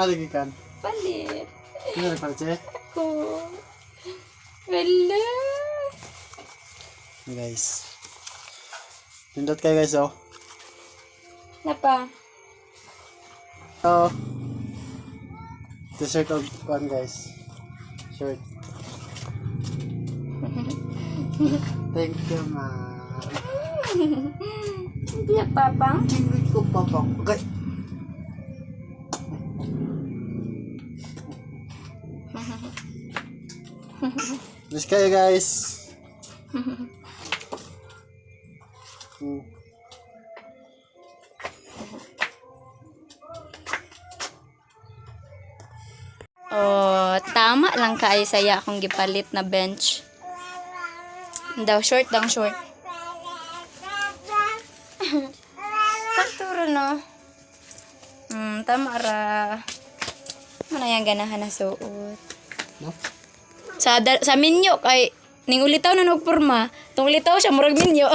lagi kan? Palit. Ano nagpalit siya? Ako. Wala. Guys. Pindot kayo guys, oh. Napa? So, t-shirt of one guys. Shirt. Thank you, ma. Hindi na papang. Hindi ko papang. Okay. Let's kayo guys. Oh, tama lang kaay saya akong gipalit na bench. Daw short dang short. Sakto ro no. Tama ra. Ano yang ganahan na suot. No? Sa minyo kay ning ulitaw na nagporma, tong ulitaw siya murag minyo.